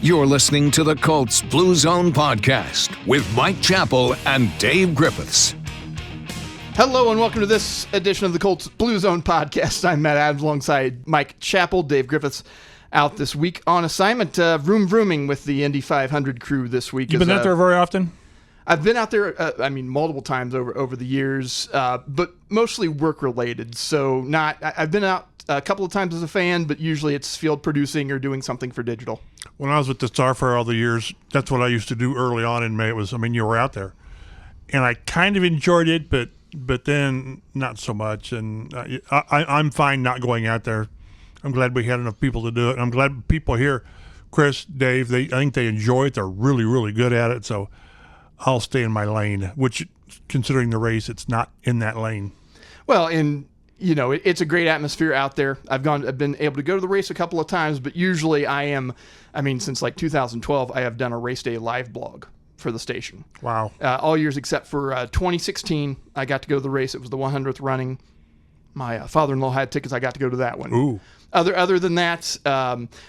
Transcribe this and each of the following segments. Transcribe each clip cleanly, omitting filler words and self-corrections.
You're listening to the Colts Blue Zone Podcast with Mike Chappell and Dave Griffiths. Hello and welcome to this edition of the Colts Blue Zone Podcast. I'm Matt Adams alongside Mike Chappell. Dave Griffiths out this week on assignment, vrooming with the Indy 500 crew this week. You've been out there very often? I've been out there, multiple times over the years, but mostly work-related. So I've been out a couple of times as a fan, but usually it's field producing or doing something for digital. When I was with the Star Fair all the years, that's what I used to do early on in May. You were out there. And I kind of enjoyed it, but then not so much. And I'm fine not going out there. I'm glad we had enough people to do it. And I'm glad people here, Chris, Dave, I think they enjoy it. They're really, really good at it. So I'll stay in my lane, which, considering the race, it's not in that lane. Well, it's a great atmosphere out there. I've been able to go to the race a couple of times, but usually since like 2012, I have done a race day live blog for the station. Wow. All years except for 2016, I got to go to the race. It was the 100th running. My father-in-law had tickets. I got to go to that one. Ooh. Other than that,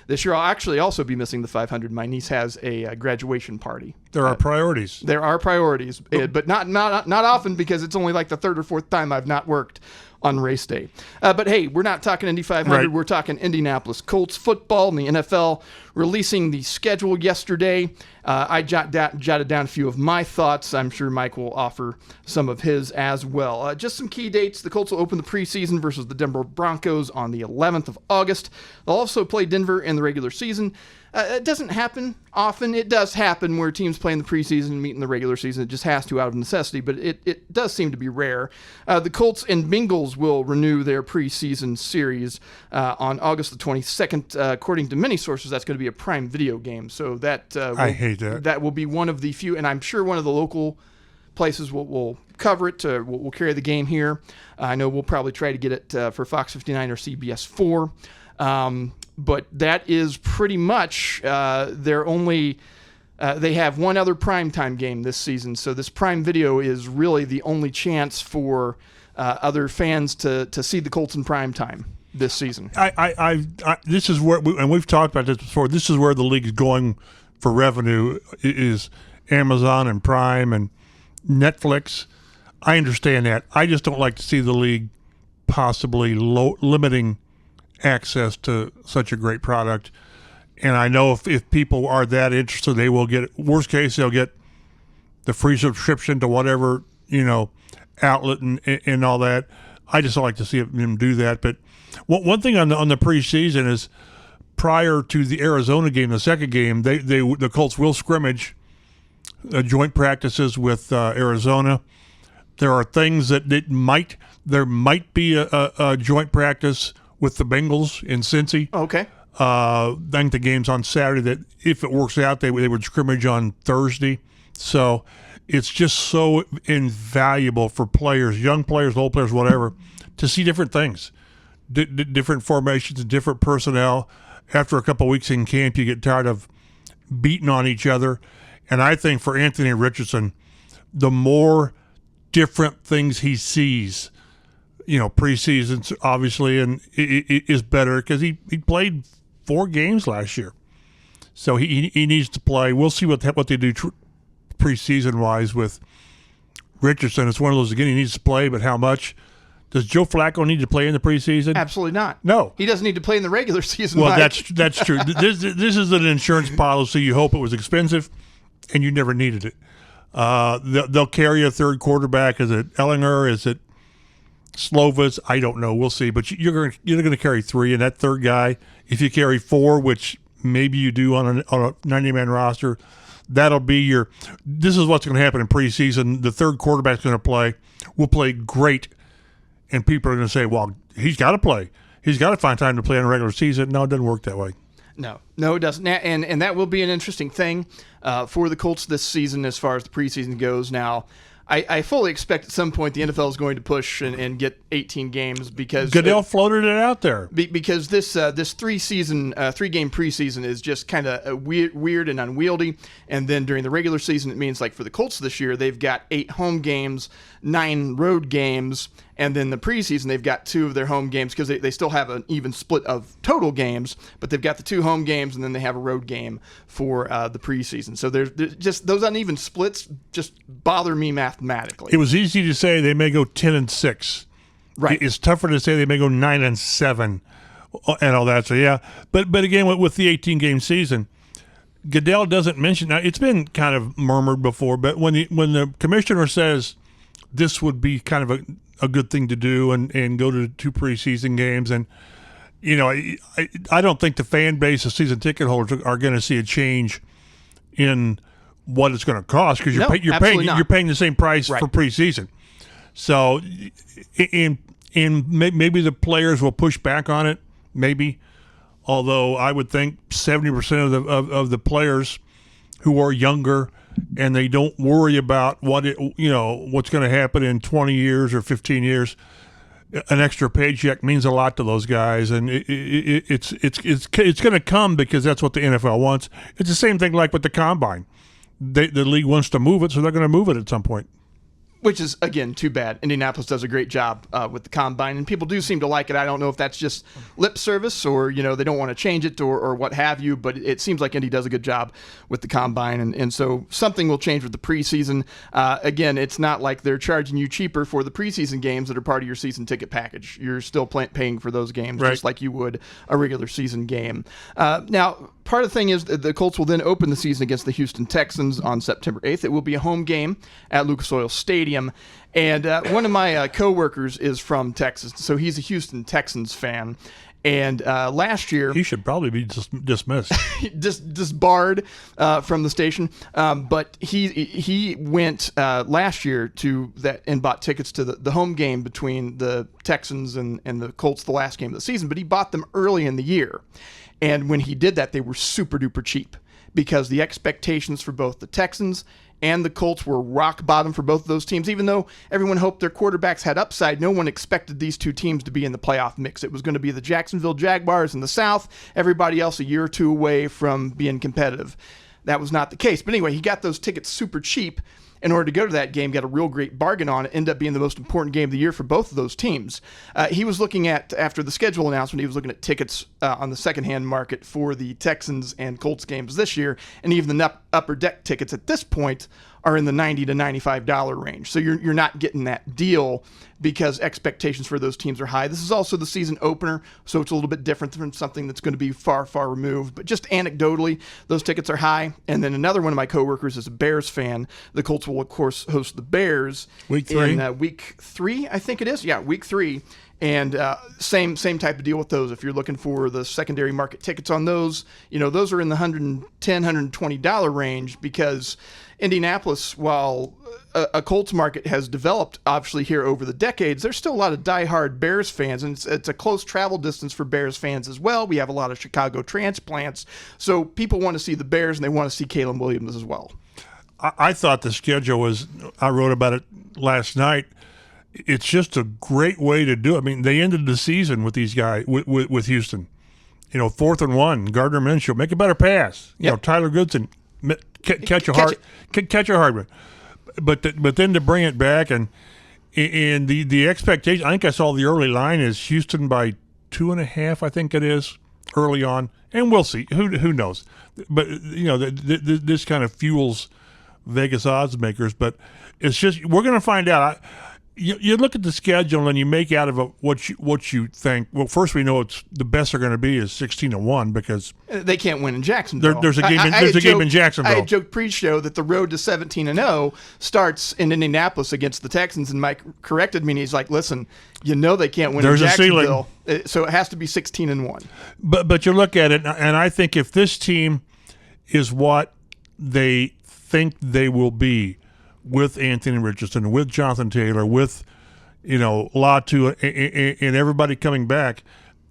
this year I'll actually also be missing the 500. My niece has a graduation party. There are priorities. There are priorities, but not often, because it's only like the third or fourth time I've not worked on race day. But hey, we're not talking Indy 500. Right. We're talking Indianapolis Colts football and the NFL releasing the schedule yesterday. I jotted down a few of my thoughts. I'm sure Mike will offer some of his as well. Just some key dates. The Colts will open the preseason versus the Denver Broncos on the 11th of August. They'll also play Denver in the regular season. It doesn't happen often. It does happen where teams play in the preseason and meet in the regular season. It just has to out of necessity, but it does seem to be rare. The Colts and Bengals will renew their preseason series on August the 22nd. According to many sources, that's going to be a Prime Video game. So I hate that. That will be one of the few, and I'm sure one of the local places will cover it. We'll carry the game here. I know we'll probably try to get it for Fox 59 or CBS 4. But that is pretty much their only. They have one other primetime game this season, so this Prime Video is really the only chance for other fans to see the Colts in primetime this season. This is where, and we've talked about this before. This is where the league is going for revenue, is Amazon and Prime and Netflix. I understand that. I just don't like to see the league possibly limiting access to such a great product. And I know if people are that interested, they will get, worst case, they'll get the free subscription to whatever, outlet and all that. I just don't like to see them do that. But one thing on the preseason is, prior to the Arizona game, the second game, the Colts will scrimmage joint practices with Arizona. There are things that there might be a joint practice with the Bengals in Cincy. Okay. I think the game's on Saturday. That if it works out, they would scrimmage on Thursday. So it's just so invaluable for players, young players, old players, whatever, to see different things, different formations, different personnel. After a couple of weeks in camp, you get tired of beating on each other. And I think for Anthony Richardson, the more different things he sees, preseasons obviously, and it is better because he played 4 games last year, so he needs to play. We'll see what they do preseason wise with Richardson. It's one of those, again, he needs to play, but how much? Does Joe Flacco need to play in the preseason? Absolutely not. No, he doesn't need to play in the regular season. Well, Mike. that's true. This is an insurance policy. You hope it was expensive, and you never needed it. They'll carry a third quarterback. Is it Ellinger? Is it Slovis? I don't know. We'll see. But you're going to carry 3, and that third guy, if you carry 4, which maybe you do on a 90-man roster, that'll be your. This is what's going to happen in preseason. The third quarterback's going to will play great, and people are going to say, "Well, he's got to play. He's got to find time to play in a regular season." No, it doesn't work that way. No, it doesn't. And that will be an interesting thing for the Colts this season as far as the preseason goes. Now, I fully expect at some point the NFL is going to push and get 18 games because Goodell floated it out there. Because this 3-game preseason is just kind of weird and unwieldy. And then during the regular season, it means like for the Colts this year, they've got 8 home games, 9 road games. And then the preseason, they've got 2 of their home games because they still have an even split of total games, but they've got the 2 home games and then they have a road game for the preseason. So there's just those uneven splits just bother me mathematically. It was easy to say they may go 10-6. Right. It's tougher to say they may go 9-7 and all that. So yeah, but again with the 18-game season, Goodell doesn't mention. Now it's been kind of murmured before, but when the commissioner says this would be kind of a good thing to do and go to 2 preseason games, and I don't think the fan base of season ticket holders are going to see a change in what it's going to cost because you're paying the same price for preseason. So, and maybe the players will push back on it, maybe. Although I would think 70% of the players who are younger and they don't worry about what's going to happen in 20 years or 15 years. An extra paycheck means a lot to those guys, and it's going to come because that's what the NFL wants. It's the same thing like with the combine. The league wants to move it, so they're going to move it at some point. Which is, again, too bad. Indianapolis does a great job with the combine, and people do seem to like it. I don't know if that's just lip service or, they don't want to change it or what have you, but it seems like Indy does a good job with the combine, and so something will change with the preseason. Again, it's not like they're charging you cheaper for the preseason games that are part of your season ticket package. You're still paying for those games just like you would a regular season game. Now, part of the thing is the Colts will then open the season against the Houston Texans on September 8th. It will be a home game at Lucas Oil Stadium. And one of my coworkers is from Texas, so he's a Houston Texans fan. And last year, he should probably be dismissed, disbarred from the station. But he went last year to that and bought tickets to the home game between the Texans and the Colts, the last game of the season. But he bought them early in the year, and when he did that, they were super duper cheap because the expectations for both the Texans and the Colts were rock bottom for both of those teams. Even though everyone hoped their quarterbacks had upside, no one expected these 2 teams to be in the playoff mix. It was going to be the Jacksonville Jaguars in the South, everybody else a year or 2 away from being competitive. That was not the case. But anyway, he got those tickets super cheap in order to go to that game, got a real great bargain on it, ended up being the most important game of the year for both of those teams. He was looking at, after the schedule announcement, he was looking at tickets on the secondhand market for the Texans and Colts games this year, and even the upper deck tickets at this point are in the $90 to $95 range. So you're not getting that deal because expectations for those teams are high. This is also the season opener, so it's a little bit different from something that's going to be far, far removed. But just anecdotally, those tickets are high. And then another one of my coworkers is a Bears fan. The Colts will, of course, host the Bears week 3. In week 3, I think it is. Yeah, week 3. And same type of deal with those. If you're looking for the secondary market tickets on those, those are in the $110, $120 range because Indianapolis, while a Colts market has developed obviously here over the decades, there's still a lot of diehard Bears fans, and it's a close travel distance for Bears fans as well. We have a lot of Chicago transplants, so people want to see the Bears and they want to see Caleb Williams as well. I thought the schedule was, I wrote about it last night, it's just a great way to do it. I mean, they ended the season with these guys, with Houston. 4th and 1, Gardner Minshew, make a better pass. Tyler Goodson, catch a hard one. But then to bring it back and the expectation, I think I saw the early line is Houston by 2.5, I think it is, early on. And we'll see. Who knows? But, this kind of fuels Vegas odds makers. But it's just, we're going to find out. You look at the schedule and you make out of it what you think. Well, first we know it's the best they're going to be is 16-1 because they can't win in Jacksonville. There's a game in Jacksonville. I joked pre-show that the road to 17-0 starts in Indianapolis against the Texans, and Mike corrected me and he's like, "Listen, they can't win in Jacksonville, so it has to be 16-1." But you look at it, and I think if this team is what they think they will be, with Anthony Richardson, with Jonathan Taylor, with Latu, and everybody coming back,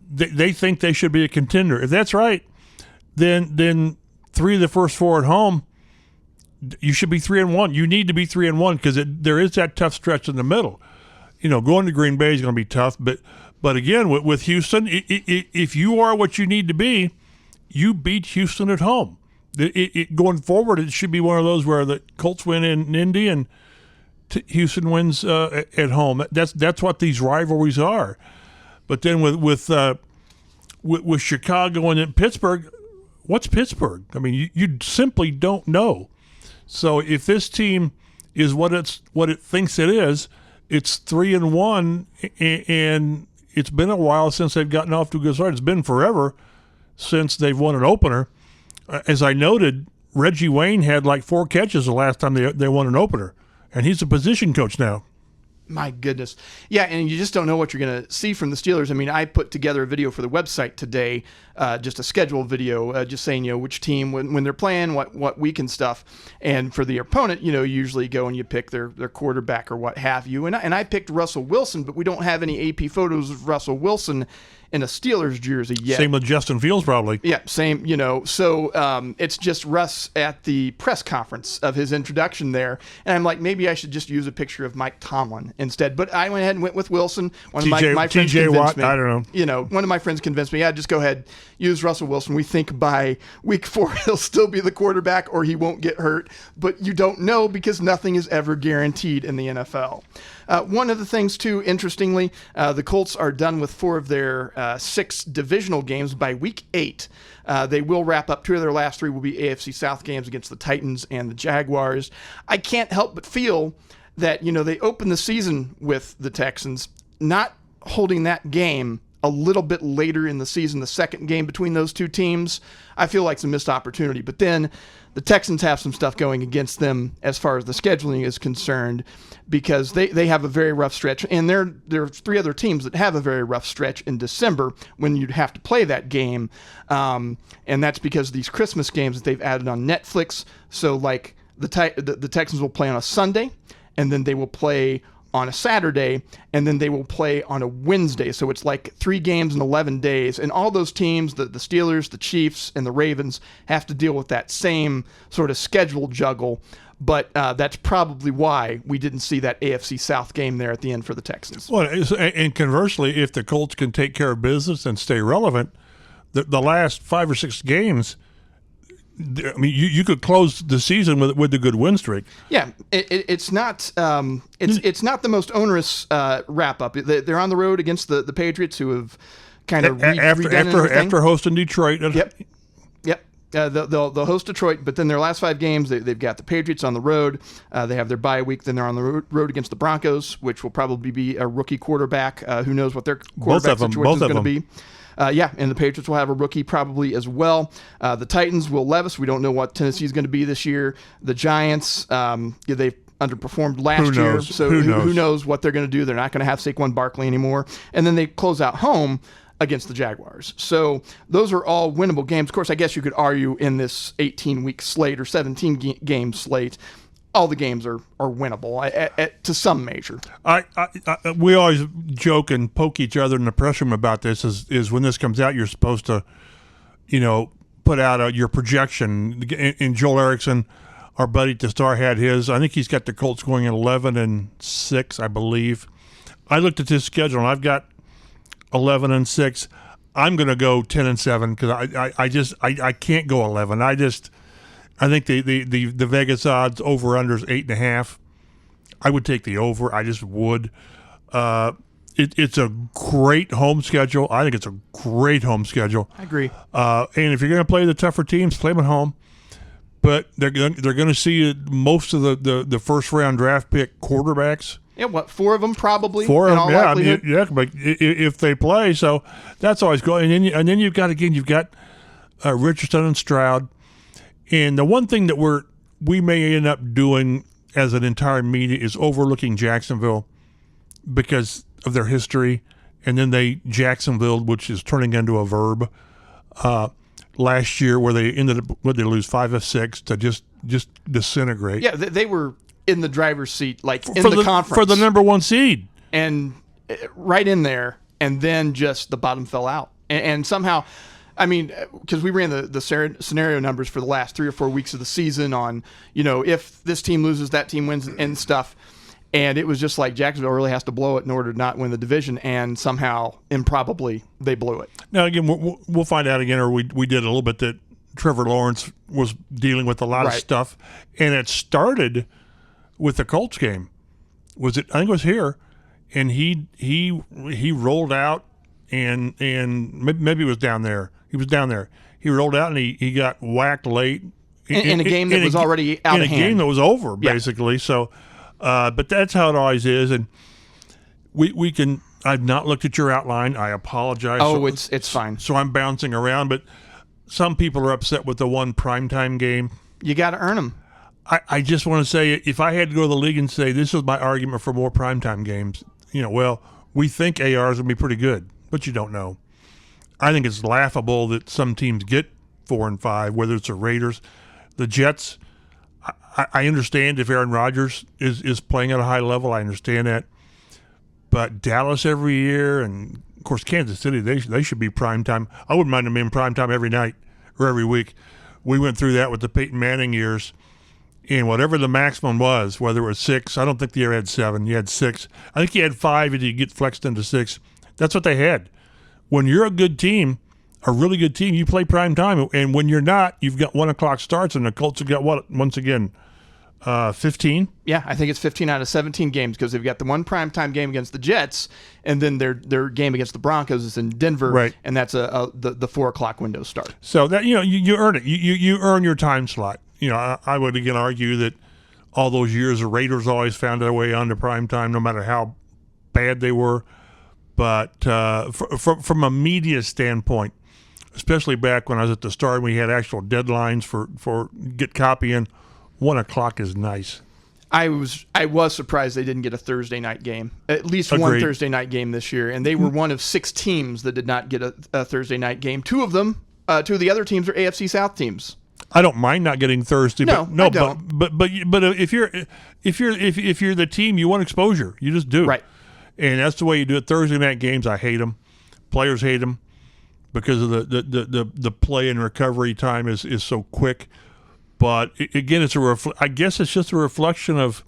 they think they should be a contender. If that's right, then 3 of the first 4 at home, you should be 3-1. You need to be 3-1 because there is that tough stretch in the middle. Going to Green Bay is going to be tough, but again, with Houston, if you are what you need to be, you beat Houston at home. Going forward, it should be one of those where the Colts win in Indy and Houston wins at home. That's what these rivalries are. But then with Chicago and Pittsburgh, what's Pittsburgh? I mean, you simply don't know. So if this team is what it thinks it is, it's 3-1, and it's been a while since they've gotten off to a good start. It's been forever since they've won an opener. As I noted, Reggie Wayne had like 4 catches the last time they won an opener, and he's a position coach now. My goodness. Yeah, and you just don't know what you're going to see from the Steelers. I mean, I put together a video for the website today, just a schedule video, just saying, which team, when they're playing, what week and stuff. And for the opponent, you usually go and you pick their quarterback or what have you. And I picked Russell Wilson, but we don't have any AP photos of Russell Wilson in a Steelers jersey yet. Same with Justin Fields, probably. Yeah, same, So it's just Russ at the press conference of his introduction there. And I'm like, maybe I should just use a picture of Mike Tomlin instead. But I went ahead and went with Wilson. One of my friends TJ convinced Watt, me. I don't know. One of my friends convinced me, just go ahead, use Russell Wilson. We think by week 4 he'll still be the quarterback or he won't get hurt. But you don't know because nothing is ever guaranteed in the NFL. One of the things, too, interestingly, the Colts are done with 4 of their 6 divisional games by week 8. They will wrap up. 2 of their last 3 will be AFC South games against the Titans and the Jaguars. I can't help but feel that, they open the season with the Texans, not holding that game a little bit later in the season, the second game between those 2 teams, I feel like it's a missed opportunity. But then the Texans have some stuff going against them as far as the scheduling is concerned because they have a very rough stretch. And there are 3 other teams that have a very rough stretch in December when you'd have to play that game. And that's because of these Christmas games that they've added on Netflix. So like the Texans will play on a Sunday, and then they will play on a Saturday, and then they will play on a Wednesday. So it's like 3 games in 11 days. And all those teams, the Steelers, the Chiefs, and the Ravens, have to deal with that same sort of schedule juggle. But that's probably why we didn't see that AFC South game there at the end for the Texans. Well, and conversely, if the Colts can take care of business and stay relevant, the last 5 or 6 games, I mean, you could close the season with a good win streak. Yeah, it's not it's not the most onerous wrap up. They're on the road against the Patriots, who have kind of after hosting Detroit. Yep. They'll host Detroit, but then their last 5 games, they've got the Patriots on the road. They have their bye week. Then they're on the road against the Broncos, which will probably be a rookie quarterback. Who knows what their quarterback situation is going to be. And the Patriots will have a rookie probably as well. The Titans, Will Levis. We don't know what Tennessee's going to be this year. The Giants, they've underperformed last year, so who knows what they're going to do. They're not going to have Saquon Barkley anymore. And then they close out home against the Jaguars. So those are all winnable games. Of course, I guess you could argue in this 18-week slate or 17-game slate, all the games are winnable to some measure. We always joke and poke each other in the press room about this. Is when this comes out, you're supposed to, put out your projection. And Joel Erickson, our buddy at the Star, had his. I think he's got the Colts going at 11-6, I believe. I looked at his schedule and I've got 11-6. I'm going to go 10-7 because I can't go 11. I think the Vegas odds over under is 8.5. I would take the over. I just would. It's a great home schedule. I think it's a great home schedule. I agree. And if you're going to play the tougher teams, play them at home. But they're going to see most of the first round draft pick quarterbacks. Yeah, 4 of them probably. 4 of them, yeah. But if they play, so that's always going. And then you've got Richardson and Stroud. And the one thing that we may end up doing as an entire media is overlooking Jacksonville because of their history, and then Jacksonville, which is turning into a verb, last year where they ended up they lose 5 of 6 to just disintegrate. Yeah, they were in the driver's seat, like in the conference for the number 1 seed, and right in there, and then just the bottom fell out, and somehow. I mean, because we ran the scenario numbers for the last 3 or 4 weeks of the season on, if this team loses, that team wins and stuff. And it was just like Jacksonville really has to blow it in order to not win the division, and somehow, improbably, they blew it. Now, again, we'll find out again, or we did a little bit, that Trevor Lawrence was dealing with a lot of stuff. And it started with the Colts game. I think it was here. And he rolled out, and maybe it was down there. He was down there. He rolled out, and he got whacked late. In a game that was already out of hand. In a game that was over, basically. So, but that's how it always is. And we can – I've not looked at your outline. I apologize. Oh, it's fine. So I'm bouncing around. But some people are upset with the one primetime game. You got to earn them. I just want to say, if I had to go to the league and say this is my argument for more primetime games, we think AR is going to be pretty good, but you don't know. I think it's laughable that some teams get 4 and 5, whether it's the Raiders, the Jets. I understand if Aaron Rodgers is playing at a high level. I understand that. But Dallas every year, and, of course, Kansas City, they should be primetime. I wouldn't mind them being primetime every night or every week. We went through that with the Peyton Manning years. And whatever the maximum was, whether it was 6, I don't think the year had 7. You had 6. I think you had 5 and you get flexed into 6. That's what they had. When you're a good team, a really good team, you play prime time. And when you're not, you've got 1 o'clock starts, and the Colts have got, once again, 15? Yeah, I think it's 15 out of 17 games, because they've got the one primetime game against the Jets, and then their game against the Broncos is in Denver, and that's the 4 o'clock window start. So that you earn it. You earn your time slot. I would again argue that all those years the Raiders always found their way onto primetime, no matter how bad they were. But from a media standpoint, especially back when I was at the Star, we had actual deadlines for get copy in. 1 o'clock is nice. I was surprised they didn't get a Thursday night game, at least Agreed. one Thursday night game this year, and they were one of 6 teams that did not get a Thursday night game. 2 of the other teams are AFC South teams. I don't mind not getting Thursday. No, I don't. But if you're the team, you want exposure. You just do. Right. And that's the way you do it. Thursday night games, I hate them. Players hate them because of the play and recovery time is so quick. But again, I guess it's just a reflection of.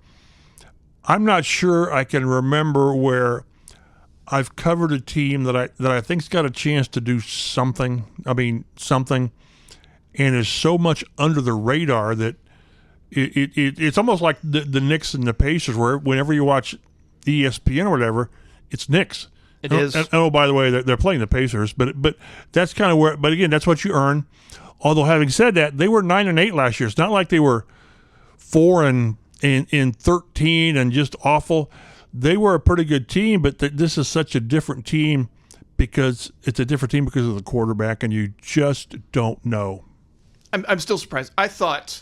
I'm not sure I can remember where I've covered a team that I think's got a chance to do something. I mean something. And is so much under the radar that it's almost like the Knicks and the Pacers, where whenever you watch ESPN or whatever, it's Knicks. It is. And by the way, they're playing the Pacers, but that's kind of where. But again, that's what you earn. Although having said that, they were 9-8 last year. It's not like they were 4 and 13 and just awful. They were a pretty good team, but this is such a different team because it's a different team because of the quarterback, and you just don't know. I'm still surprised. I thought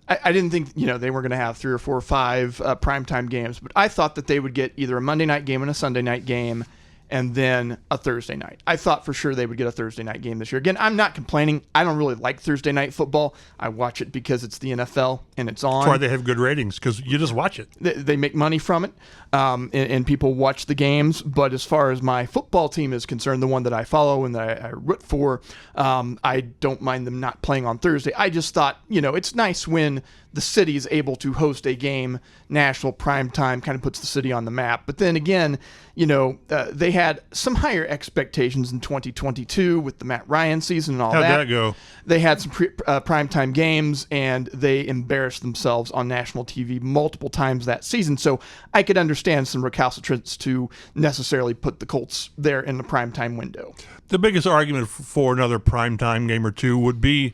I didn't think they were going to have 3 or 4 or 5 primetime games, but I thought that they would get either a Monday night game and a Sunday night game, and then a Thursday night. I thought for sure they would get a Thursday night game this year. Again, I'm not complaining. I don't really like Thursday night football. I watch it because it's the NFL and it's on. That's why they have good ratings, because you just watch it. They make money from it, and people watch the games. But as far as my football team is concerned, the one that I follow and that I root for, I don't mind them not playing on Thursday. I just thought, it's nice when the city is able to host a game, national prime time, kind of puts the city on the map. But then again, they had some higher expectations in 2022 with the Matt Ryan season and all that. How'd that go? They had some primetime games, and they embarrassed themselves on national TV multiple times that season. So I could understand some recalcitrance to necessarily put the Colts there in the primetime window. The biggest argument for another primetime game or two would be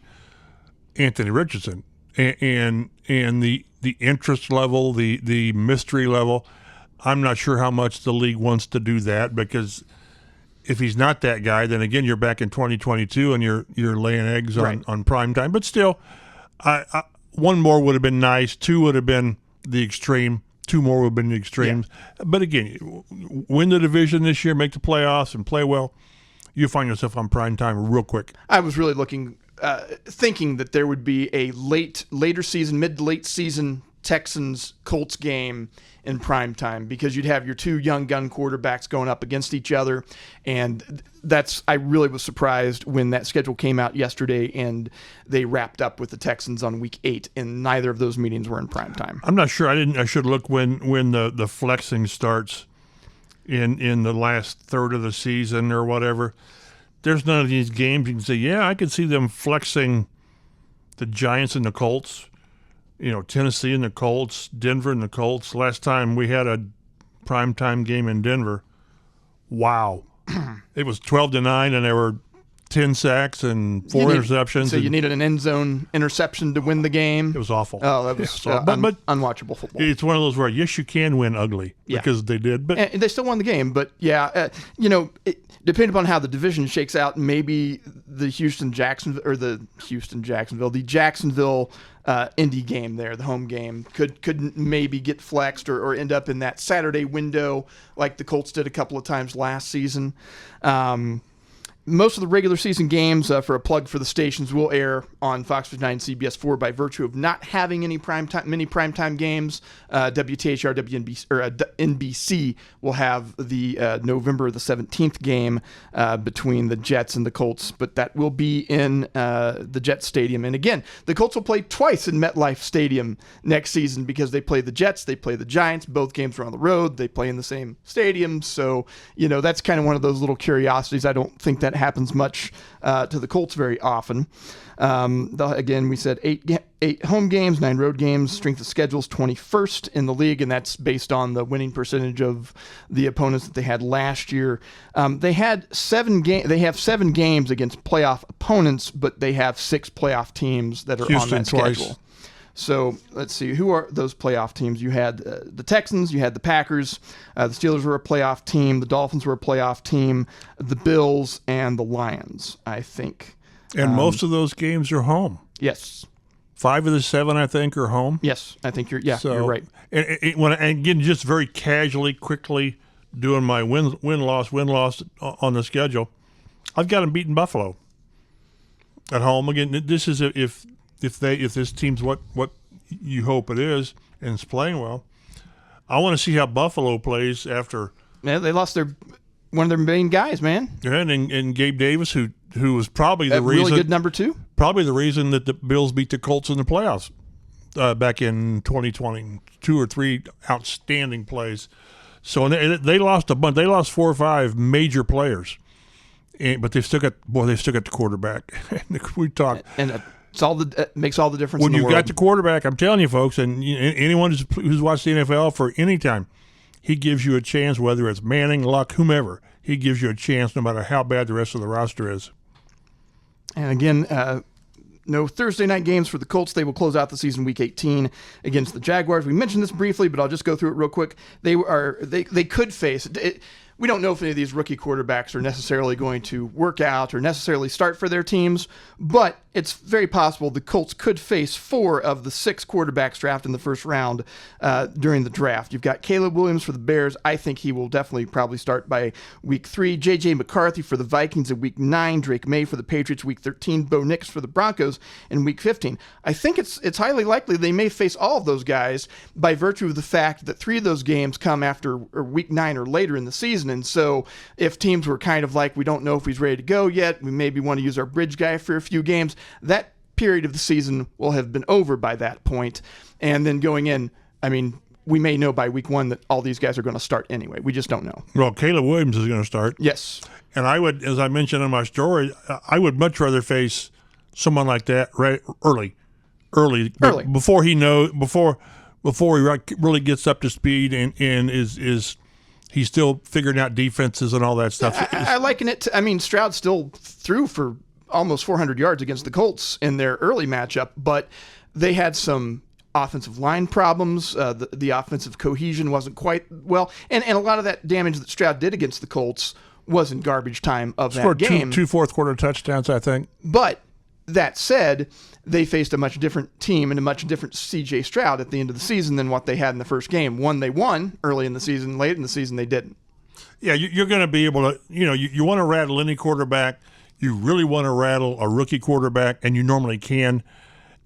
Anthony Richardson. And the interest level, the mystery level. I'm not sure how much the league wants to do that, because if he's not that guy, then again you're back in 2022 and you're laying eggs on prime time. But still, I 1 more would have been nice. 2 would have been the extreme. 2 more would have been the extremes. Yeah. But again, win the division this year, make the playoffs, and play well. You find yourself on prime time real quick. I was really thinking that there would be a later season, mid to late season Texans-Colts game in primetime, because you'd have your two young gun quarterbacks going up against each other. And I really was surprised when that schedule came out yesterday and they wrapped up with the Texans on week 8, and neither of those meetings were in primetime. I'm not sure. I should look when the flexing starts in the last third of the season or whatever. There's none of these games you can say, yeah, I could see them flexing the Giants and the Colts. Tennessee and the Colts, Denver and the Colts. Last time we had a primetime game in Denver, wow. It was 12-9, and there were 10 sacks and 4 interceptions. So you needed an end zone interception to win the game? It was awful. Oh, that was but unwatchable football. It's one of those where, yes, you can win ugly, because they did. But and they still won the game. But, depending upon how the division shakes out, maybe the Jacksonville Indy game there, the home game, could maybe get flexed or end up in that Saturday window like the Colts did a couple of times last season. Most of the regular season games, for a plug for the stations, will air on Fox 59 and CBS 4 by virtue of not having any mini primetime games. WTHR, NBC will have the November the 17th game between the Jets and the Colts, but that will be in the Jets Stadium. And again, the Colts will play twice in MetLife Stadium next season, because they play the Jets, they play the Giants. Both games are on the road. They play in the same stadium. So, that's kind of one of those little curiosities. I don't think that happens much to the Colts very often. Again, we said 8 home games, 9 road games. Strength of schedule is 21st in the league, and that's based on the winning percentage of the opponents that they had last year. They have 7 games against playoff opponents, but they have 6 playoff teams that are on that schedule. So let's see, who are those playoff teams? You had the Texans, you had the Packers, the Steelers were a playoff team, the Dolphins were a playoff team, the Bills, and the Lions, I think. And most of those games are home. Yes. 5 of the 7, I think, are home. Yes, I think you're right. And again, just very casually, quickly doing my win-loss on the schedule, I've got them beating Buffalo at home. Again, this is if this team's what you hope it is and it's playing well. I want to see how Buffalo plays after. Yeah, they lost one of their main guys, man. Yeah, and Gabe Davis, who was probably the reason, really good number 2. Probably the reason that the Bills beat the Colts in the playoffs back in 2020. 2 or 3 outstanding plays. So they lost a bunch. They lost 4 or 5 major players, but they've still got the quarterback. We talked. And it makes all the difference when in the you've world. got the quarterback. I'm telling you, folks, and anyone who's watched the NFL for any time, he gives you a chance, whether it's Manning, Luck, whomever. He gives you a chance no matter how bad the rest of the roster is. And again, no Thursday night games for the Colts. They will close out the season week 18 against the Jaguars. We mentioned this briefly, but I'll just go through it real quick. They could face it. We don't know if any of these rookie quarterbacks are necessarily going to work out or necessarily start for their teams, but it's very possible the Colts could face 4 of the 6 quarterbacks drafted in the first round during the draft. You've got Caleb Williams for the Bears. I think he will definitely probably start by week 3. J.J. McCarthy for the Vikings in week 9. Drake May for the Patriots week 13. Bo Nix for the Broncos in week 15. I think it's highly likely they may face all of those guys by virtue of the fact that 3 of those games come after week 9 or later in the season. And so if teams were kind of like, we don't know if he's ready to go yet, we maybe want to use our bridge guy for a few games, that period of the season will have been over by that point. And then going in, we may know by week 1 that all these guys are going to start anyway. We just don't know. Well, Caleb Williams is going to start. Yes. And I would, as I mentioned in my story, I would much rather face someone like that early. Before he really gets up to speed and is he's still figuring out defenses and all that stuff. I liken it to, Stroud still threw for almost 400 yards against the Colts in their early matchup, but they had some offensive line problems. The offensive cohesion wasn't quite well. And a lot of that damage that Stroud did against the Colts was in garbage time of that game. Two fourth-quarter touchdowns, I think. But that said, they faced a much different team and a much different C.J. Stroud at the end of the season than what they had in the first game. One, they won early in the season. Late in the season, they didn't. Yeah, you're going to be able to, you want to rattle any quarterback. You really want to rattle a rookie quarterback, and you normally can.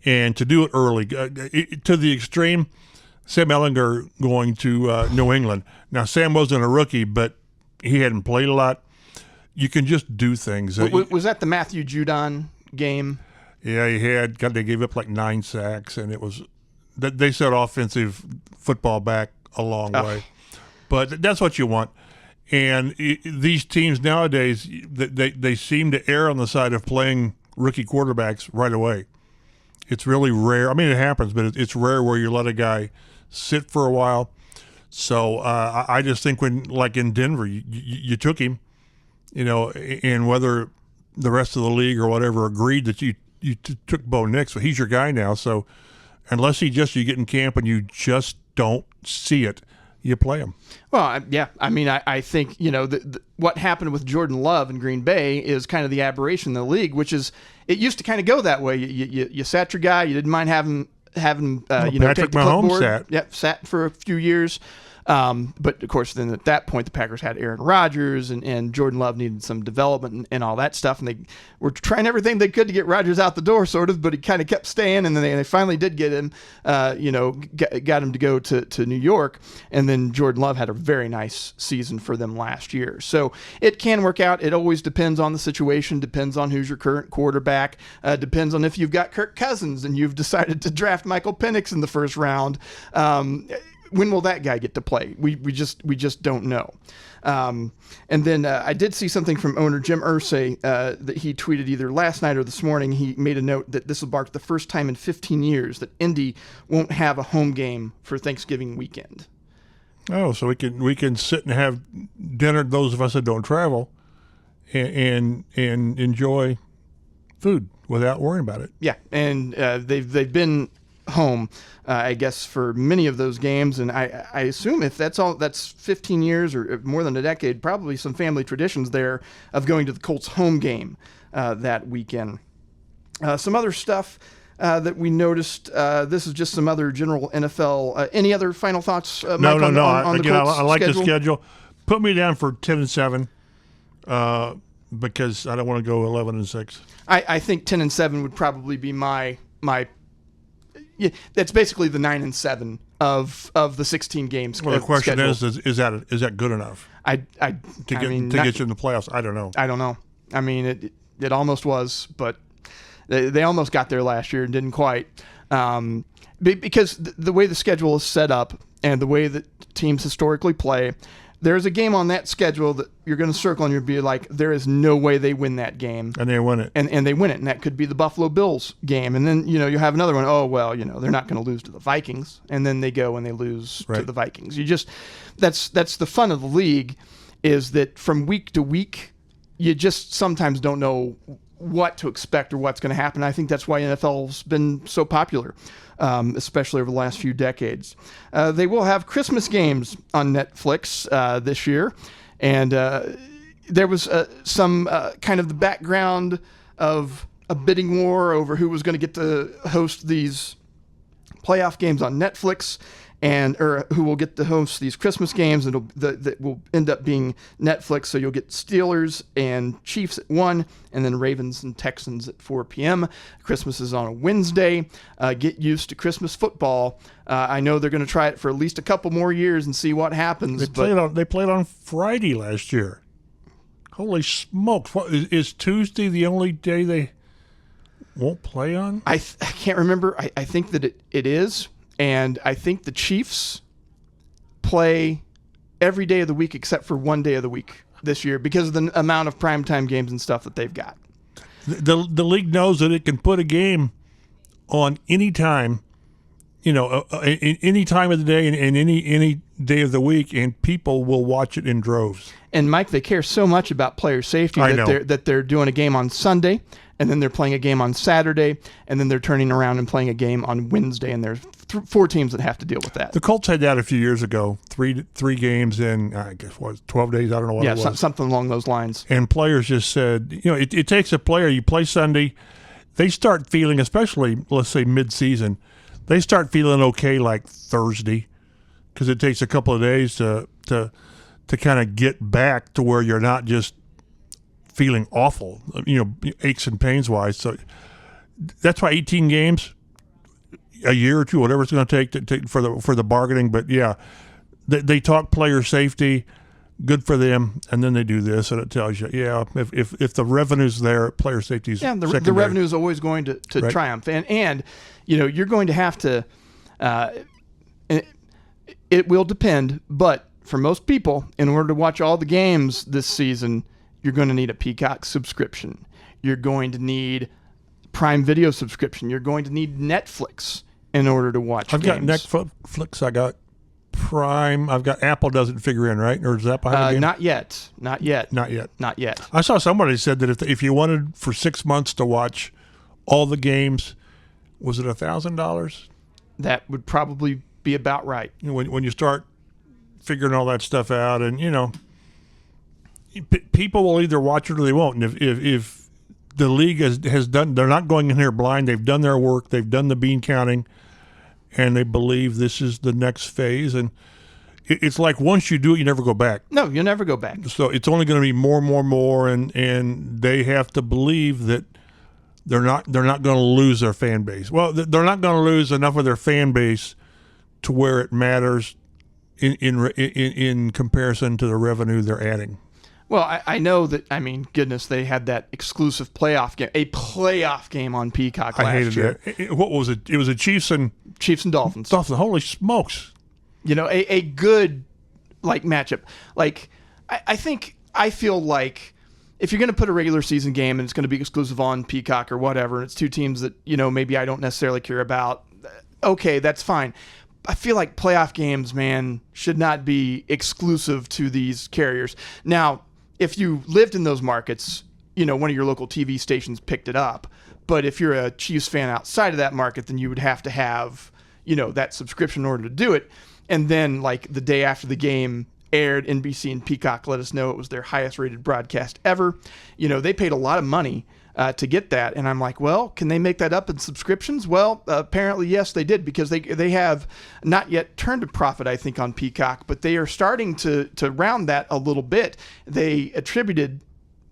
and to do it early, to the extreme, Sam Ehlinger going to New England. Now, Sam wasn't a rookie, but he hadn't played a lot. You can just do things. Was that the Matthew Judon game? Yeah, they gave up like 9 sacks, and it was they set offensive football back a long way. But that's what you want. And these teams nowadays, they seem to err on the side of playing rookie quarterbacks right away. It's really rare. I mean, it happens, but it's rare where you let a guy sit for a while. So I just think when, like in Denver, you took him, and whether the rest of the league or whatever agreed that you took Bo Nix, so he's your guy now. So unless you get in camp and you just don't see it, you play him. Well, yeah. I mean, I think, what happened with Jordan Love in Green Bay is kind of the aberration in the league, which is it used to kind of go that way. You sat your guy. You didn't mind having Patrick take the Mahomes clipboard. sat. Yep, sat for a few years. But, of course, then at that point, the Packers had Aaron Rodgers, and Jordan Love needed some development and all that stuff. And they were trying everything they could to get Rodgers out the door, sort of, but he kind of kept staying. And then they finally did get him, got him to go to New York. And then Jordan Love had a very nice season for them last year. So it can work out. It always depends on the situation, depends on who's your current quarterback, depends on if you've got Kirk Cousins and you've decided to draft Michael Penix in the first round. When will that guy get to play? We just don't know. And then I did see something from owner Jim Irsay that he tweeted either last night or this morning. He made a note that this will mark the first time in 15 years that Indy won't have a home game for Thanksgiving weekend. Oh, so we can sit and have dinner, those of us that don't travel, and enjoy food without worrying about it. Yeah, and they've been home, I guess, for many of those games, and I assume if that's 15 years or more than a decade, probably some family traditions there of going to the Colts home game that weekend. Some other stuff that we noticed. This is just some other general NFL. Any other final thoughts, Mike, No. on the Colts I like schedule? the schedule. Put me down for 10-7 because I don't want to go 11-6. I think 10-7 would probably be my. Yeah, that's basically the 9-7 of the 16 games. Well, the question schedule. is that good enough? To get you in the playoffs? I don't know. I don't know. I mean, it almost was, but they almost got there last year and didn't quite. Because the way the schedule is set up and the way that teams historically play, there's a game on that schedule that you're going to circle and you'll be like, there is no way they win that game. And they win it. And they win it. And that could be the Buffalo Bills game. And then, you have another one. Oh, well, they're not going to lose to the Vikings. And then they go and they lose to the Vikings. That's the fun of the league, is that from week to week, you just sometimes don't know what to expect or what's going to happen. I think that's why NFL's been so popular, especially over the last few decades. They will have Christmas games on Netflix this year, and there was some kind of the background of a bidding war over who was going to get to host these playoff games on Netflix, or who will get to host these Christmas games, and that will end up being Netflix. So you'll get Steelers and Chiefs at 1, and then Ravens and Texans at 4 p.m. Christmas is on a Wednesday. Get used to Christmas football. I know they're going to try it for at least a couple more years and see what happens. They played on Friday last year. Holy smokes. Is Tuesday the only day they won't play on? I can't remember. I think that it is. And I think the Chiefs play every day of the week except for one day of the week this year because of the amount of primetime games and stuff that they've got. The league knows that it can put a game on any time, any time of the day and any day of the week, and people will watch it in droves. And Mike, they care so much about player safety that they're doing a game on Sunday, and then they're playing a game on Saturday, and then they're turning around and playing a game on Wednesday, and there's 4 teams that have to deal with that. The Colts had that a few years ago, three games in, I guess, 12 days? I don't know what it was. Yeah, something along those lines. And players just said, it takes a player, you play Sunday, they start feeling, especially, let's say, mid-season, they start feeling okay like Thursday, because it takes a couple of days to kind of get back to where you're not just feeling awful, aches and pains wise. So that's why 18 games, a year or two, whatever it's going to take for the bargaining. But yeah, they talk player safety, good for them, and then they do this, and it tells you, yeah, if the revenue's there, player safety's secondary. The revenue is always going to right. triumph, and you're going to have to. It will depend, but for most people, in order to watch all the games this season, you're going to need a Peacock subscription. You're going to need Prime Video subscription. You're going to need Netflix in order to watch I've games. got Netflix. I got Prime. I've got Apple. Doesn't figure in, right? Or is that behind the game? Not yet. Not yet. I saw somebody said that if you wanted for 6 months to watch all the games, was it $1,000? That would probably be about right. When you start figuring all that stuff out, and people will either watch it or they won't. And if the league has done, they're not going in here blind. They've done their work. They've done the bean counting, and they believe this is the next phase. And it's like once you do it, you never go back. No, you'll never go back. So it's only going to be more, and they have to believe that they're not going to lose their fan base. Well, they're not going to lose enough of their fan base to where it matters in comparison to the revenue they're adding. Well, I know that, goodness, they had that exclusive playoff game on Peacock last year. I hated that. What was it? It was the Chiefs and Dolphins. Holy smokes. A good, matchup. I feel like if you're going to put a regular season game and it's going to be exclusive on Peacock or whatever, and it's two teams that, maybe I don't necessarily care about, okay, that's fine. I feel like playoff games, man, should not be exclusive to these carriers. Now, if you lived in those markets, one of your local TV stations picked it up. But if you're a Chiefs fan outside of that market, then you would have to have, that subscription in order to do it. And then, the day after the game aired, NBC and Peacock let us know it was their highest rated broadcast ever. They paid a lot of money to get that. And I'm like, well, can they make that up in subscriptions? Well, apparently, yes, they did, because they have not yet turned a profit, I think, on Peacock, but they are starting to round that a little bit. They attributed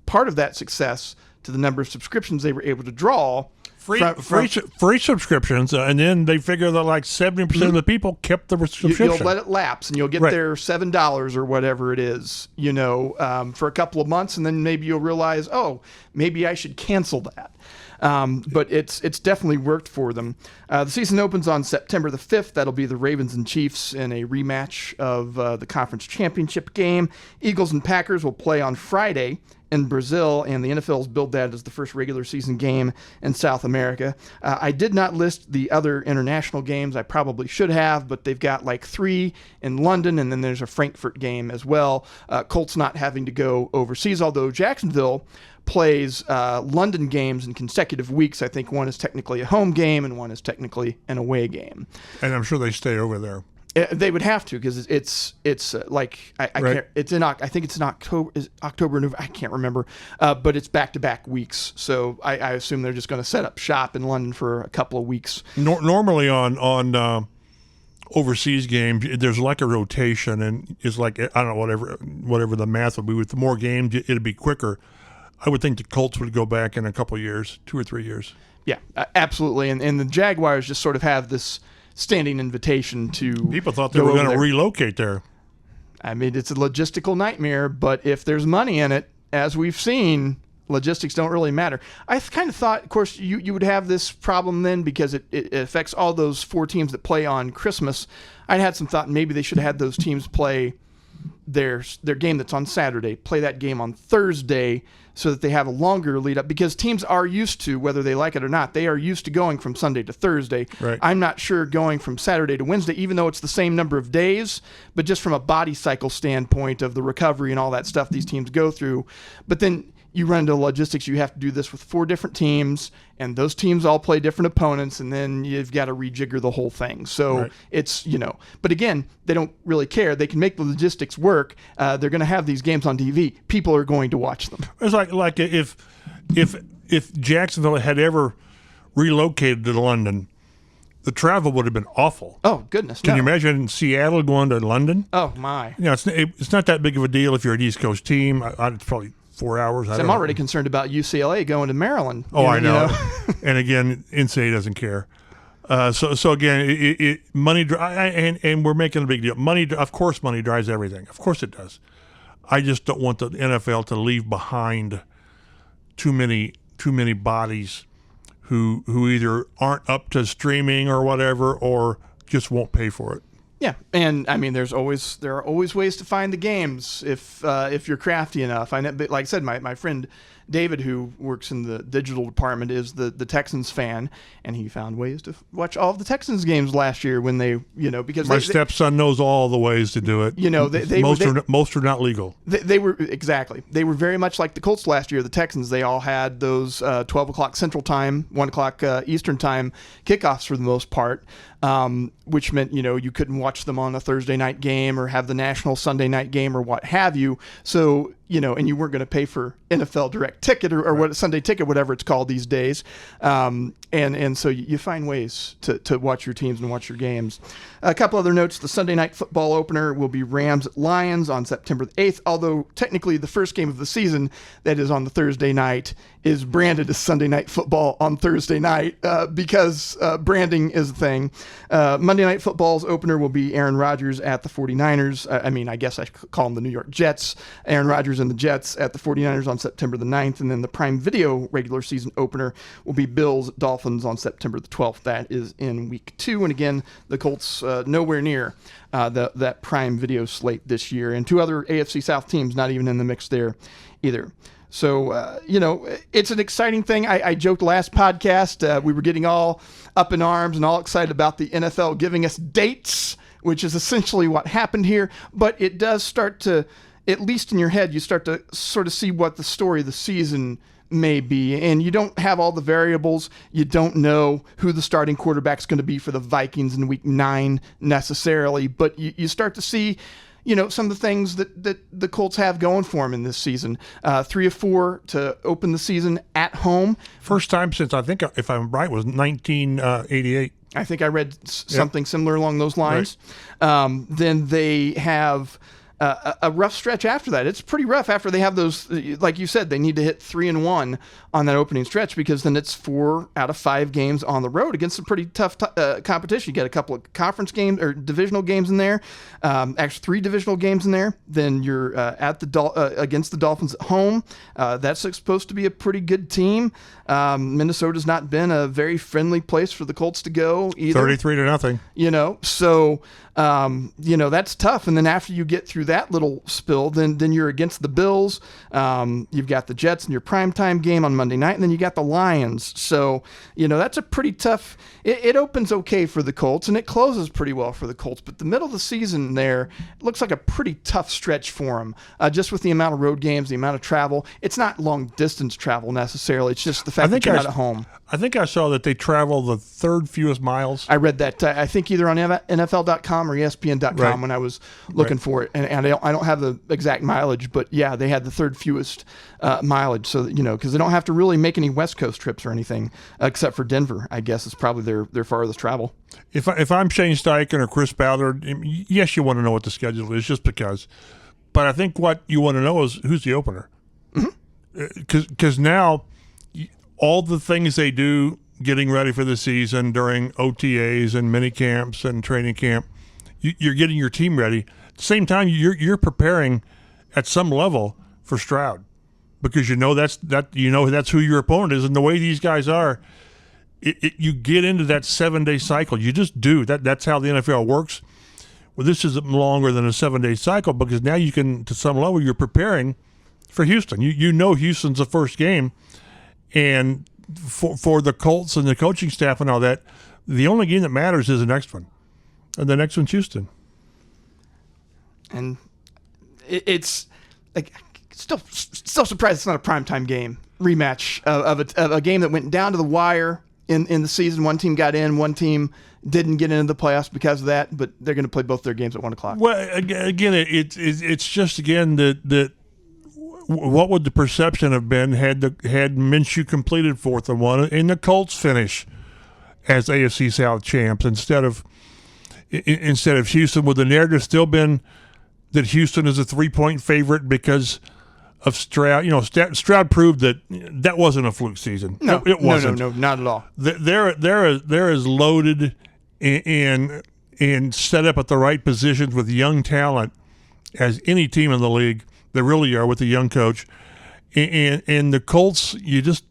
part of that success to the number of subscriptions they were able to draw. Free subscriptions, and then they figure that 70% of the people kept the subscription. You'll let it lapse, and you'll get their $7 or whatever it is, for a couple of months, and then maybe you'll realize, oh, maybe I should cancel that. But it's definitely worked for them. The season opens on September the 5th. That'll be the Ravens and Chiefs in a rematch of the conference championship game. Eagles and Packers will play on Friday in Brazil, and the NFL's billed that as the first regular season game in South America. I did not list the other international games. I probably should have, but they've got 3 in London, and then there's a Frankfurt game as well. Colts not having to go overseas, although Jacksonville plays London games in consecutive weeks. I think one is technically a home game and one is technically an away game. And I'm sure they stay over there. They would have to, because it's I can't. It's in, I think it's in October, November. I can't remember, but it's back-to-back weeks. So I assume they're just going to set up shop in London for a couple of weeks. Normally on overseas games, there's a rotation, and it's I don't know, whatever the math would be. With more games, it'd be quicker. I would think the Colts would go back in a couple of years, 2 or 3 years. Yeah, absolutely. And the Jaguars just sort of have this standing invitation to. People thought they were going to relocate there. It's a logistical nightmare, but if there's money in it, as we've seen, logistics don't really matter. I kind of thought, of course, you would have this problem then, because it affects all those 4 teams that play on Christmas. I had some thought maybe they should have had those teams play their game that's on Saturday, play that game on Thursday, so that they have a longer lead up, because teams are used to, whether they like it or not, they are used to going from Sunday to Thursday. Right. I'm not sure going from Saturday to Wednesday, even though it's the same number of days, but just from a body cycle standpoint of the recovery and all that stuff these teams go through. But then you run into logistics. You have to do this with 4 different teams, and those teams all play different opponents, and then you've got to rejigger the whole thing. So It's, but again, they don't really care. They can make the logistics work. They're going to have these games on TV. People are going to watch them. It's like if Jacksonville had ever relocated to London, the travel would have been awful. Oh, goodness. Can you imagine Seattle going to London? Oh, my. It's not that big of a deal if you're an East Coast team. It's probably 4 hours. I'm already concerned about UCLA going to Maryland. Oh, I know. And again, NCAA doesn't care. So again, money and we're making a big deal. Money, of course, money drives everything. Of course, it does. I just don't want the NFL to leave behind too many bodies who either aren't up to streaming or whatever, or just won't pay for it. Yeah, and I mean, there are always ways to find the games if you're crafty enough. I know, but like I said, my friend David, who works in the digital department, is the Texans fan, and he found ways to watch all of the Texans games last year when they, because my stepson knows all the ways to do it. Most are not legal. They were very much like the Colts last year. The Texans, they all had those 12 o'clock Central Time, 1 o'clock Eastern Time kickoffs for the most part. Which meant, you couldn't watch them on a Thursday night game or have the national Sunday night game or what have you. So, and you weren't going to pay for NFL direct ticket or what Sunday ticket, whatever it's called these days. And so you find ways to watch your teams and watch your games. A couple other notes. The Sunday night football opener will be Rams at Lions on September the 8th, although technically the first game of the season that is on the Thursday night is branded as Sunday night football on Thursday night because branding is a thing. Monday night football's opener will be Aaron Rodgers at the 49ers. I guess I call them the New York Jets. Aaron Rodgers and the Jets at the 49ers on September the 9th. And then the Prime Video regular season opener will be Bills Dolphins on September the 12th. That is in week 2. And again, the Colts nowhere near that Prime Video slate this year. And 2 other AFC South teams not even in the mix there either. So, it's an exciting thing. I joked last podcast, we were getting all up in arms and all excited about the NFL giving us dates, which is essentially what happened here. But it does start to, at least in your head, you start to sort of see what the story of the season may be. And you don't have all the variables. You don't know who the starting quarterback's going to be for the Vikings in week 9 necessarily. But you start to see some of the things that the Colts have going for them in this season. 3 of 4 to open the season at home. First time since, I think, if I'm right, was 1988. I think I read something similar along those lines. Right. Then they have a rough stretch after that. It's pretty rough after they have those, like you said, they need to hit 3-1 on that opening stretch, because then it's 4 out of 5 games on the road against some pretty tough competition. You get a couple of conference games or divisional games in there, actually 3 divisional games in there. Then you're at against the Dolphins at home. That's supposed to be a pretty good team. Minnesota's not been a very friendly place for the Colts to go either. 33-0. So that's tough. And then after you get through that little spill, then you're against the Bills. You've got the Jets in your primetime game on Monday night, and then you got the Lions. So, that's a pretty tough. It opens okay for the Colts, and it closes pretty well for the Colts. But the middle of the season there looks like a pretty tough stretch for them, just with the amount of road games, the amount of travel. It's not long distance travel necessarily. It's just the fact that you're not at home. I think I saw that they travel the 3rd fewest miles. I read that. I think either on NFL.com or ESPN.com when I was looking for it. And I don't have the exact mileage, but yeah, they had the 3rd fewest mileage. So, because they don't have to really make any West Coast trips or anything, except for Denver, I guess is probably their farthest travel. If I'm Shane Steichen or Chris Ballard, yes, you want to know what the schedule is just because. But I think what you want to know is who's the opener. Because now all the things they do getting ready for the season during OTAs and minicamps and training camp, you're getting your team ready. At the same time, you're preparing at some level for Stroud, because that's who your opponent is, and the way these guys are, you get into that 7-day cycle. You just do that. That's how the NFL works. Well, this is longer than a 7-day cycle, because now you can, to some level, you're preparing for Houston. Houston's the first game, and for the Colts and the coaching staff and all that, the only game that matters is the next one, and the next one's Houston. And it's like still surprised it's not a primetime game rematch of a game that went down to the wire in the season. One team got in, one team didn't get into the playoffs because of that, but they're going to play both their games at 1 o'clock. Well, again, it's just that what would the perception have been had Minshew completed 4th and 1 and the Colts finish as AFC South champs instead of Houston? Would the narrative still been that Houston is a 3-point favorite because of Stroud. Stroud proved that wasn't a fluke season. No, it wasn't. No, not at all. They're as loaded and set up at the right positions with young talent as any team in the league. They really are with the young coach. And the Colts, you just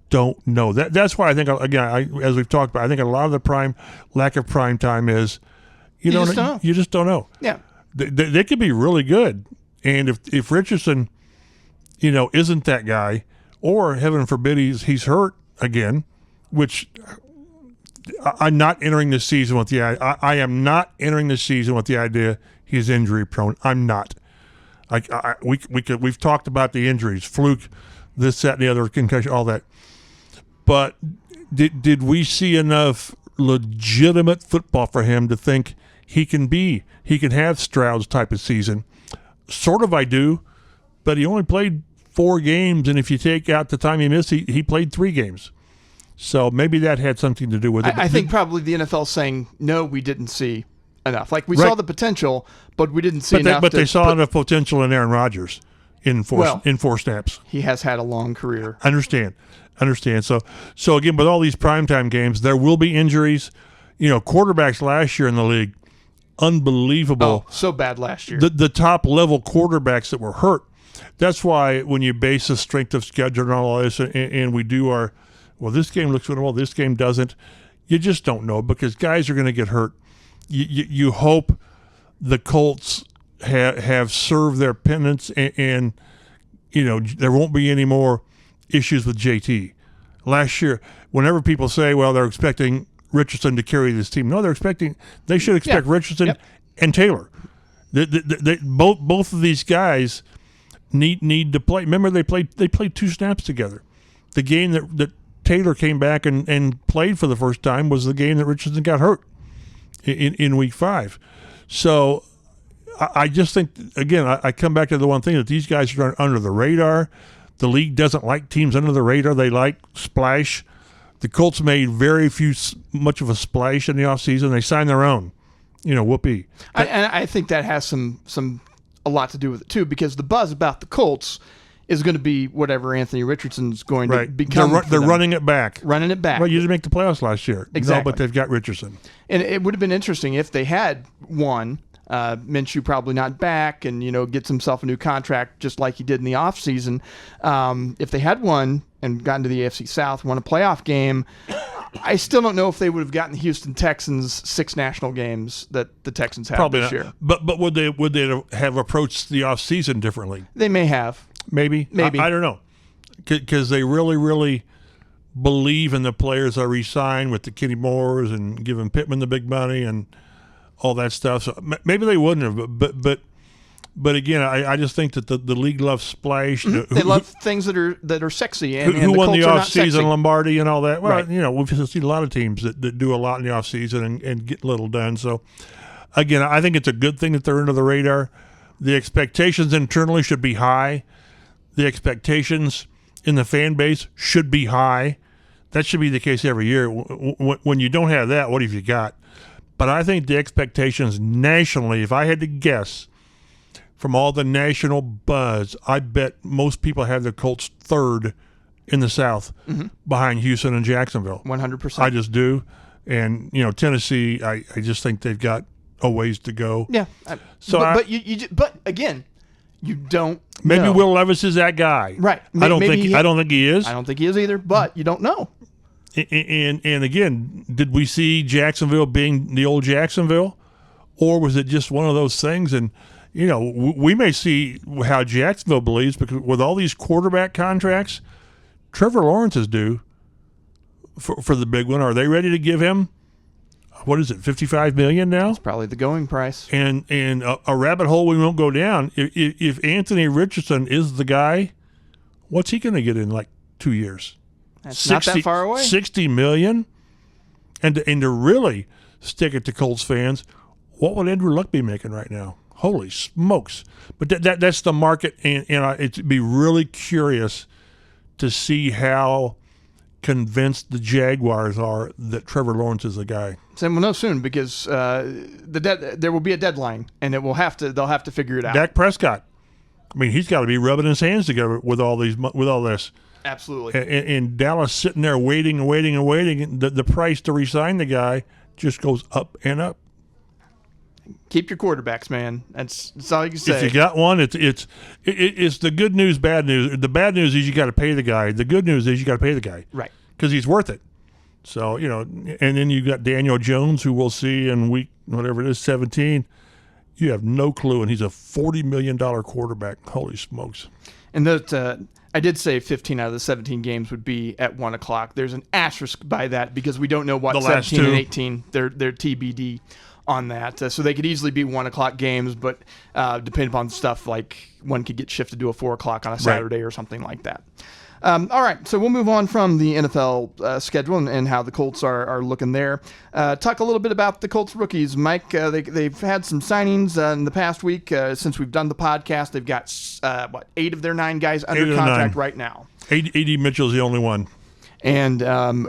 don't know. That's why I think, again, as we've talked about, I think a lot of the lack of prime time is you just don't know. Yeah, they could be really good, and if Richardson, isn't that guy, or heaven forbid he's hurt again, which I'm not entering this season with the I am not entering this season with the idea he's injury prone. I'm not. We've talked about the injuries, fluke, this, that, and the other, concussion, all that. But did we see enough legitimate football for him to think he can have Stroud's type of season? Sort of, I do, but he only played 4 games, and if you take out the time he missed, he played 3 games. So maybe that had something to do with it. I think probably the NFL saying, no, we didn't see enough. Like, we saw the potential, but we didn't see enough. But they saw enough potential in Aaron Rodgers in 4 snaps. He has had a long career. Understand. So again, with all these primetime games, there will be injuries. Quarterbacks last year in the league, unbelievable. Oh, so bad last year. The top level quarterbacks that were hurt. That's why when you base the strength of schedule and all this, and we do this game looks good, well, this game doesn't. You just don't know because guys are going to get hurt. You hope the Colts have served their penance and there won't be any more issues with JT. Last year, whenever people say, well, they're expecting Richardson to carry this team, no, they should expect Richardson and Taylor. Both of these guys need to play. Remember, they played 2 snaps together. The game that Taylor came back and played for the first time was the game that Richardson got hurt in week 5. So I just think, again, I come back to the one thing that these guys are under the radar. The league doesn't like teams under the radar. They like splash. The Colts made very much of a splash in the offseason. They signed their own. Whoopee. I think that has a lot to do with it, too, because the buzz about the Colts is going to be whatever Anthony Richardson's going to become. They're running it back. Well, you didn't make the playoffs last year. Exactly. No, but they've got Richardson. And it would have been interesting if they had won. Minshew probably not back and, gets himself a new contract just like he did in the offseason. If they had won and gotten to the AFC South, won a playoff game, I still don't know if they would have gotten the Houston Texans 6 national games that the Texans have probably this not. year. But would they have approached the offseason differently? They may have. Maybe. I don't know. Because they really, really believe in the players that re-signed with the Kenny Moores and giving Pittman the big money and all that stuff. So maybe they wouldn't have. But again, I just think that the league loves splash. Mm-hmm. They love things that are sexy. And who the won Colts the are not sexy. offseason, Lombardi and all that. Well, right. We've seen a lot of teams that do a lot in the offseason and get little done. So, again, I think it's a good thing that they're under the radar. The expectations internally should be high. The expectations in the fan base should be high. That should be the case every year. When you don't have that, what have you got? But I think the expectations nationally, if I had to guess, from all the national buzz, I bet most people have the Colts 3rd in the South behind Houston and Jacksonville. 100%. I just do. And, Tennessee, I just think they've got a ways to go. Yeah. But again, you don't Maybe know. Will Levis is that guy. Right. I don't think he is. I don't think he is either, but you don't know. And again, did we see Jacksonville being the old Jacksonville? Or was it just one of those things? And, we may see how Jacksonville believes because with all these quarterback contracts, Trevor Lawrence is due for the big one. Are they ready to give him, what is it, $55 million now? It's probably the going price. And a rabbit hole we won't go down. If Anthony Richardson is the guy, what's he going to get in like 2 years? That's not that far away. $60 million? And to really stick it to Colts fans, what would Andrew Luck be making right now? Holy smokes. But that's the market, and it'd be really curious to see how convinced the Jaguars are that Trevor Lawrence is the guy. So we'll know soon because there will be a deadline, and they'll have to figure it out. Dak Prescott. I mean, he's got to be rubbing his hands together with all this. Absolutely. And Dallas sitting there waiting and waiting and waiting. The price to re-sign the guy just goes up and up. Keep your quarterbacks, man. That's all you can say. If you got one, it's the good news, bad news. The bad news is you got to pay the guy. The good news is you got to pay the guy. Right. Because he's worth it. So, and then you got Daniel Jones, who we'll see in week, whatever it is, 17. You have no clue, and he's a $40 million quarterback. Holy smokes. And that I did say 15 out of the 17 games would be at 1 o'clock. There's an asterisk by that because we don't know what the 17 and 18, they're TBD on that. So they could easily be 1 o'clock games, but depending upon stuff like one could get shifted to a 4 o'clock on a Saturday or something like that. All right, so we'll move on from the NFL schedule and how the Colts are looking there. Talk a little bit about the Colts rookies. Mike, they've had some signings in the past week. Since we've done the podcast, they've got, 8 of their 9 guys under contract right now. A.D. Mitchell's the only one. And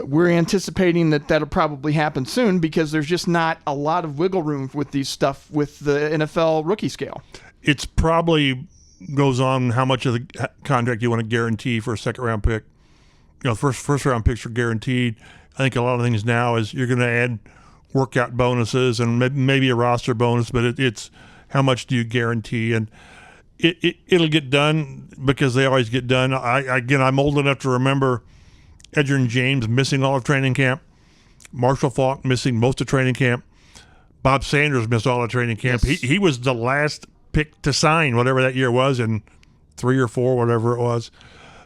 we're anticipating that'll probably happen soon because there's just not a lot of wiggle room with these stuff with the NFL rookie scale. It's probably goes on how much of the contract you want to guarantee for a second-round pick. First-round picks are guaranteed. I think a lot of things now is you're going to add workout bonuses and maybe a roster bonus, but it's how much do you guarantee? And it'll get done because they always get done. I'm old enough to remember Edgerrin James missing all of training camp, Marshall Faulk missing most of training camp, Bob Sanders missed all of training camp. Yes. He was the last pick to sign, whatever that year was, in 3 or 4, whatever it was.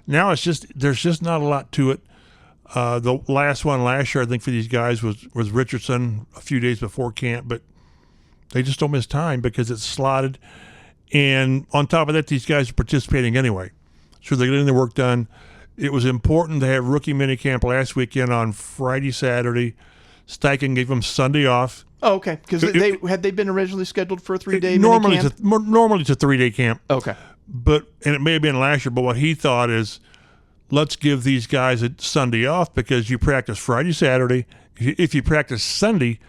Now there's just not a lot to it. The last one last year, I think, for these guys was Richardson a few days before camp, but they just don't miss time because it's slotted. And on top of that, these guys are participating anyway. So they're getting their work done. It was important to have rookie minicamp last weekend on Friday, Saturday. Steichen gave them Sunday off. Oh, okay. Because had they been originally scheduled for a 3-day normally minicamp? Normally it's a 3-day camp. Okay. And it may have been last year, but what he thought is, let's give these guys a Sunday off because you practice Friday, Saturday. If you practice Sunday,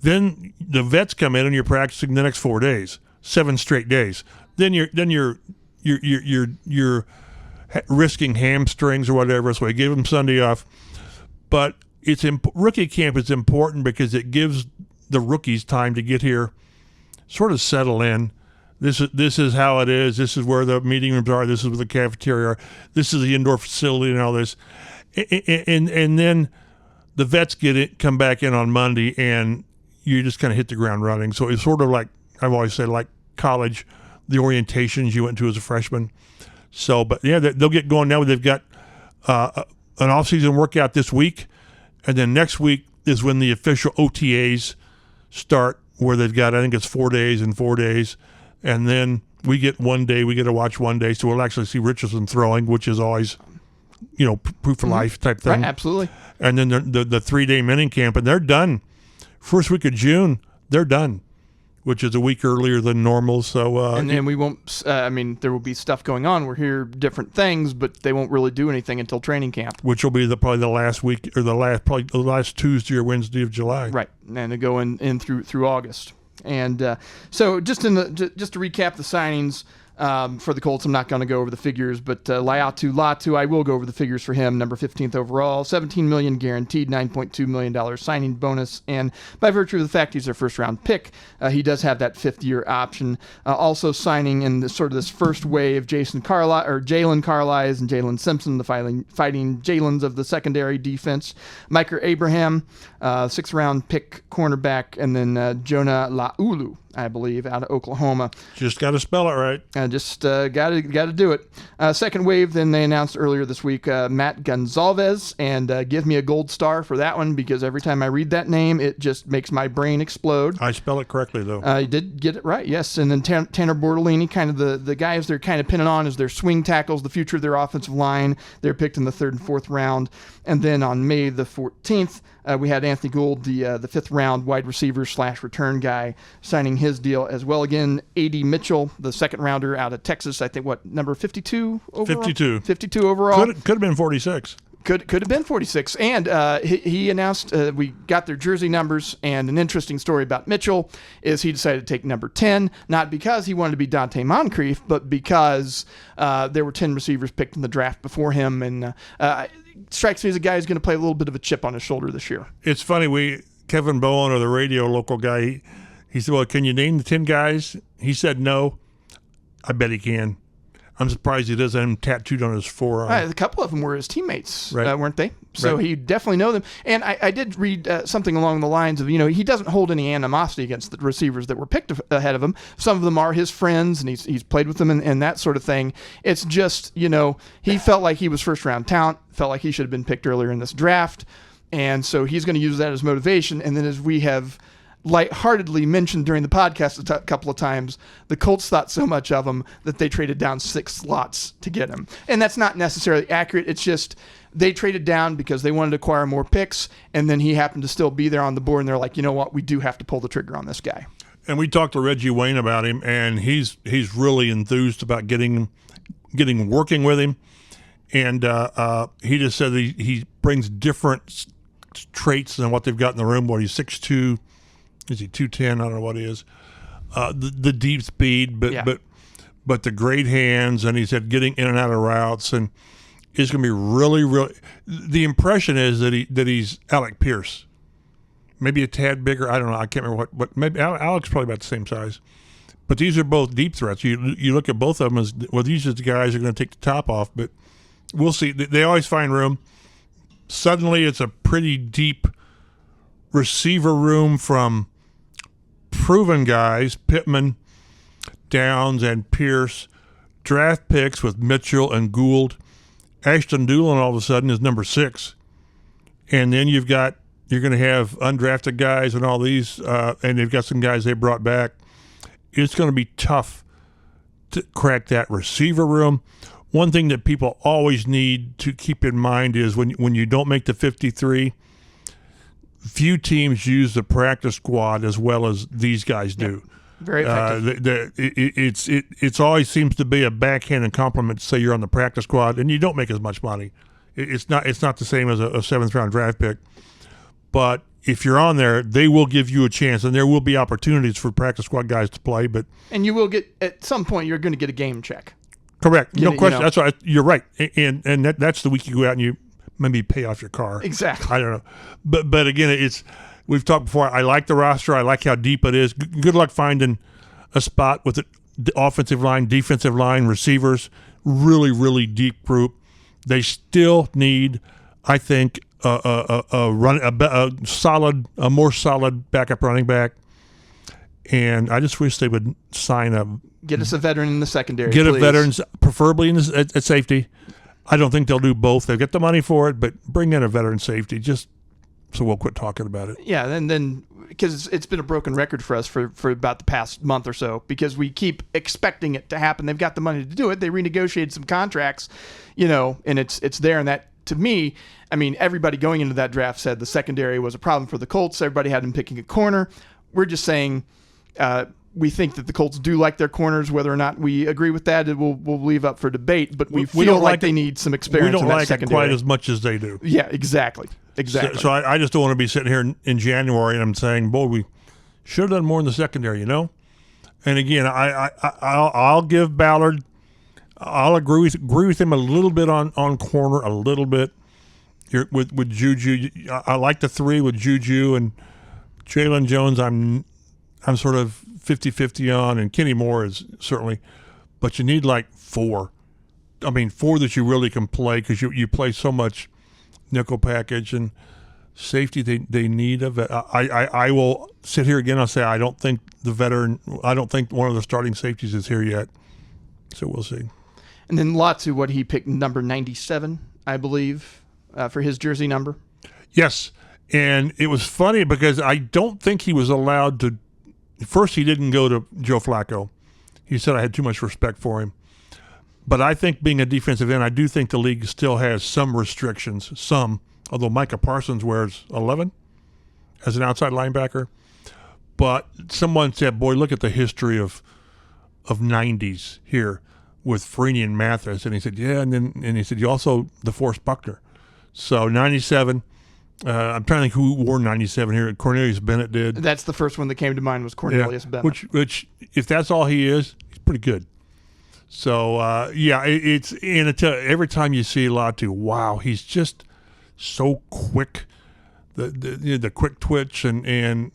then the vets come in and you're practicing the next 4 days, 7 straight days. Then you're risking hamstrings or whatever. So I gave them Sunday off. But rookie camp is important because it gives the rookies time to get here, sort of settle in. This is how it is. This is where the meeting rooms are. This is where the cafeteria are. This is the indoor facility and all this. And then the vets come back in on Monday, and you just kind of hit the ground running. So it's sort of like, I've always said, like college, the orientations you went to as a freshman. So, but yeah, they'll get going now. They've got an off-season workout this week, and then next week is when the official OTAs start, where they've got, I think it's 4 days and 4 days. And then we get 1 day, we get to watch 1 day. So we'll actually see Richardson throwing, which is always, proof of life type thing. Right, absolutely. And then the 3-day minicamp, and they're done. First week of June, they're done, which is a week earlier than normal. So and then we won't. There will be stuff going on. We'll hear different things, but they won't really do anything until training camp, which will be probably the last week or the last Tuesday or Wednesday of July. Right, and to go in through August. And so just to recap the signings for the Colts, I'm not going to go over the figures, but Latu, I will go over the figures for him. Number 15th overall, $17 million guaranteed, $9.2 million signing bonus, and by virtue of the fact he's their first-round pick, he does have that 5th-year option. Also signing in this first wave, Jalen Carlisle and Jalen Simpson, the fighting Jalen's of the secondary defense. Micah Abraham, 6th-round pick cornerback, and then Jonah Laulu, I believe, out of Oklahoma. Just got to spell it right. Just got to do it. Second wave, then they announced earlier this week, Matt Gonzalez, and give me a gold star for that one because every time I read that name, it just makes my brain explode. I spell it correctly, though. You did get it right, yes. And then Tanner Bortolini, kind of the guys they're kind of pinning on as their swing tackles, the future of their offensive line. They're picked in the 3rd and 4th round. And then on May the 14th, we had Anthony Gould, the 5th-round wide receiver / return guy, signing his deal as well. Again, A.D. Mitchell, the 2nd-rounder out of Texas, I think, number 52 overall? 52. 52 overall. Could have been 46. Could have been 46. And he announced we got their jersey numbers. And an interesting story about Mitchell is he decided to take number 10, not because he wanted to be Dante Moncrief, but because there were 10 receivers picked in the draft before him. And strikes me as a guy who's going to play a little bit of a chip on his shoulder this year. It's funny. Kevin Bowen, or the radio local guy, he said, well, can you name the 10 guys? He said no. I bet he can. I'm surprised he doesn't have them tattooed on his forearm. A couple of them were his teammates, right. Weren't they? So right. He definitely know them. And I did read something along the lines of, he doesn't hold any animosity against the receivers that were picked ahead of him. Some of them are his friends, and he's played with them and that sort of thing. It's just, he felt like he was first-round talent, felt like he should have been picked earlier in this draft, and so he's going to use that as motivation. And then as we have lightheartedly mentioned during the podcast a couple of times, the Colts thought so much of him that they traded down 6 slots to get him. And that's not necessarily accurate. It's just they traded down because they wanted to acquire more picks, and then he happened to still be there on the board, and they're like, you know what, we do have to pull the trigger on this guy. And we talked to Reggie Wayne about him, and he's really enthused about getting working with him. And he just said he brings different traits than what they've got in the room. He's 6'2", is he 210? I don't know what he is. The deep speed, but the great hands, and he said getting in and out of routes, and it's going to be really, really. The impression is that he's Alec Pierce, maybe a tad bigger. I don't know. I can't remember what. Maybe Alec's probably about the same size. But these are both deep threats. You look at both of them as well. These are the guys who are going to take the top off, but we'll see. They always find room. Suddenly, it's a pretty deep receiver room from proven guys, Pittman, Downs, and Pierce, draft picks with Mitchell and Gould. Ashton Doolin all of a sudden is number 6. And then you're going to have undrafted guys and all these, and they've got some guys they brought back. It's going to be tough to crack that receiver room. One thing that people always need to keep in mind is when you don't make the 53, few teams use the practice squad as well as these guys do. Yep. Very effective. It's always seems to be a backhanded compliment to say you're on the practice squad and you don't make as much money. It's not the same as a 7th round draft pick. But if you're on there, they will give you a chance, and there will be opportunities for practice squad guys to play. And you will get, at some point, you're going to get a game check. Correct. No question. That's right. You're right. And that's the week you go out and you maybe pay off your car. Exactly. I don't know. But again, we've talked before. I like the roster. I like how deep it is. Good luck finding a spot with the offensive line, defensive line, receivers. Really, really deep group. They still need, I think, a more solid backup running back. And I just wish they would get us a veteran in the secondary. Get please. A veteran, preferably at safety. I don't think they'll do both. They've got the money for it, but bring in a veteran safety just so we'll quit talking about it. Yeah, and then because it's been a broken record for us for about the past month or so, because we keep expecting it to happen. They've got the money to do it. They renegotiated some contracts, and it's there. And that, to me, I mean, everybody going into that draft said the secondary was a problem for the Colts. Everybody had them picking a corner. We're just saying we think that the Colts do like their corners. Whether or not we agree with that, we'll leave up for debate. But we feel like they need some experience in that secondary. We don't like it quite as much as they do. Yeah, exactly. So I just don't want to be sitting here in January and I'm saying, boy, we should have done more in the secondary, And again, I'll give Ballard. I'll agree with him a little bit on corner, a little bit. With Juju, I like the 3 with Juju and Jalen Jones. I'm sort of 50-50 on, and Kenny Moore is certainly, but you need like 4. I mean, 4 that you really can play because you play so much nickel package and safety. They need a vet. I will sit here again. I'll say I don't think one of the starting safeties is here yet. So we'll see. And then Latu, what he picked, number 97, I believe, for his jersey number. Yes, and it was funny because I don't think he was allowed to. First, he didn't go to Joe Flacco. He said I had too much respect for him. But I think being a defensive end, I do think the league still has some restrictions, although Micah Parsons wears 11 as an outside linebacker. But someone said, boy, look at the history of 90s here with Freeney and Mathis. And he said, yeah, and he said, you also DeForest Buckner. So 97. I'm trying to think who wore 97 here. Cornelius Bennett did. That's the first one that came to mind was Cornelius Bennett. Which, if that's all he is, he's pretty good. So every time you see Latu, wow, he's just so quick. The quick twitch and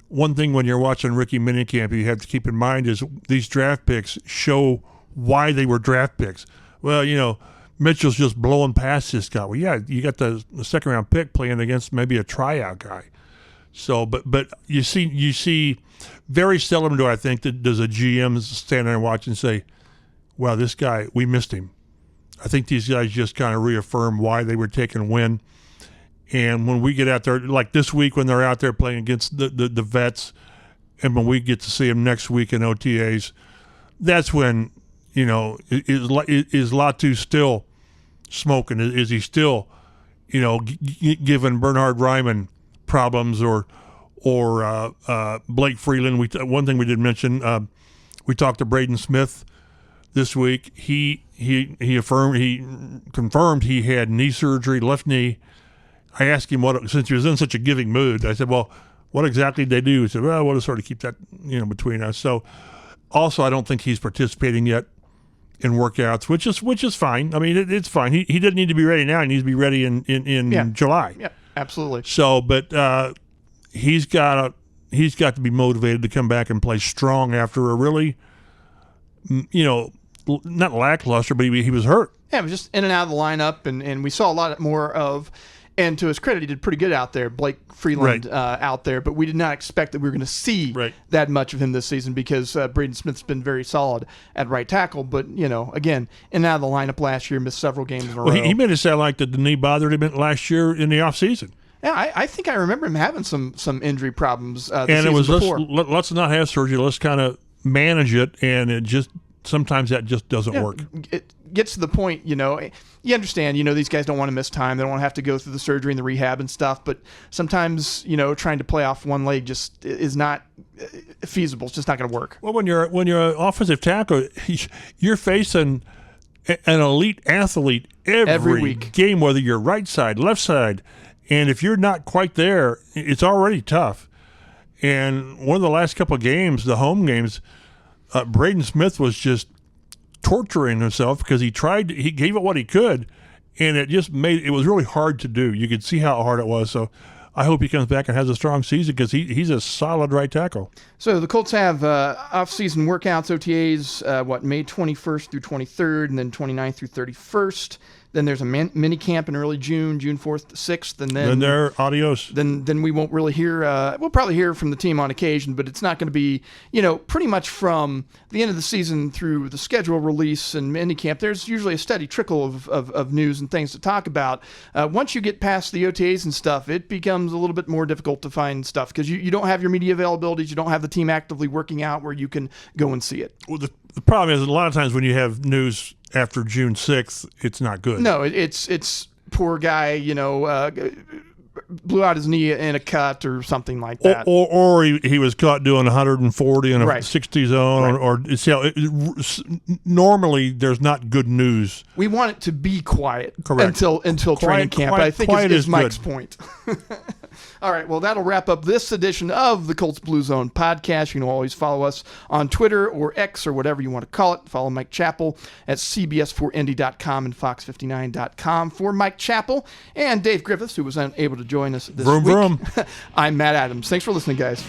one thing when you're watching rookie minicamp you have to keep in mind is these draft picks show why they were draft picks. Well, Mitchell's just blowing past this guy. Well, yeah, you got the second round pick playing against maybe a tryout guy. So, but you see very seldom do I think that does a GM stand there and watch and say, "Wow, this guy, we missed him." I think these guys just kind of reaffirm why they were taking a win. And when we get out there, like this week when they're out there playing against the vets, and when we get to see them next week in OTAs, that's when, is Latu still smoking? Is he still, giving Bernhard Ryman problems or Blake Freeland? One thing we did mention, we talked to Braden Smith this week. He confirmed he had knee surgery, left knee. I asked him since he was in such a giving mood, I said, well, what exactly did they do? He said, well, we'll just sort of keep that, between us. So also, I don't think he's participating yet in workouts, which is fine. I mean, it's fine. He doesn't need to be ready now. He needs to be ready in July. Yeah, absolutely. So, but he's got to be motivated to come back and play strong after a really, not lackluster, but he was hurt. Yeah, it was just in and out of the lineup, and we saw a lot more of. And to his credit, he did pretty good out there, Blake Freeland out there. But we did not expect that we were going to see that much of him this season because Braden Smith's been very solid at right tackle. But, again, in and out of the lineup last year, missed several games in a row. He made it sound like the knee bothered him last year in the offseason. Yeah, I think I remember him having some injury problems the and season it was before. Let's not have surgery. Let's kind of manage it, and it just sometimes that just doesn't work. It gets to the point, you understand, these guys don't want to miss time. They don't want to have to go through the surgery and the rehab and stuff. But sometimes, trying to play off one leg just is not feasible. It's just not going to work. Well, when you're an offensive tackle, you're facing an elite athlete every week, game, whether you're right side, left side. And if you're not quite there, it's already tough. And one of the last couple of games, the home games, Braden Smith was just torturing himself because he gave it what he could, and it was really hard to do. You could see how hard it was. So I hope he comes back and has a strong season because he's a solid right tackle. So the Colts have off-season workouts, OTAs, May 21st through 23rd, and then 29th through 31st. Then there's a mini camp in early June 4th to 6th, and then they're adios. Then we won't really hear. We'll probably hear from the team on occasion, but it's not going to be, pretty much from the end of the season through the schedule release and mini camp. There's usually a steady trickle of news and things to talk about. Once you get past the OTAs and stuff, it becomes a little bit more difficult to find stuff because you don't have your media availabilities. You don't have the team actively working out where you can go and see it. Well, the problem is a lot of times when you have news after June 6th, it's not good. No, it's poor guy, blew out his knee in a cut or something like that. Or he was caught doing 140 in a 60 zone. Normally, there's not good news. We want it to be quiet until training camp. Quiet, I think is Mike's point. All right, well, that'll wrap up this edition of the Colts Blue Zone Podcast. You can always follow us on Twitter or X or whatever you want to call it. Follow Mike Chappell at CBS4Indy.com and Fox59.com. For Mike Chappell and Dave Griffiths, who was unable to join us this week, I'm Matt Adams. Thanks for listening, guys.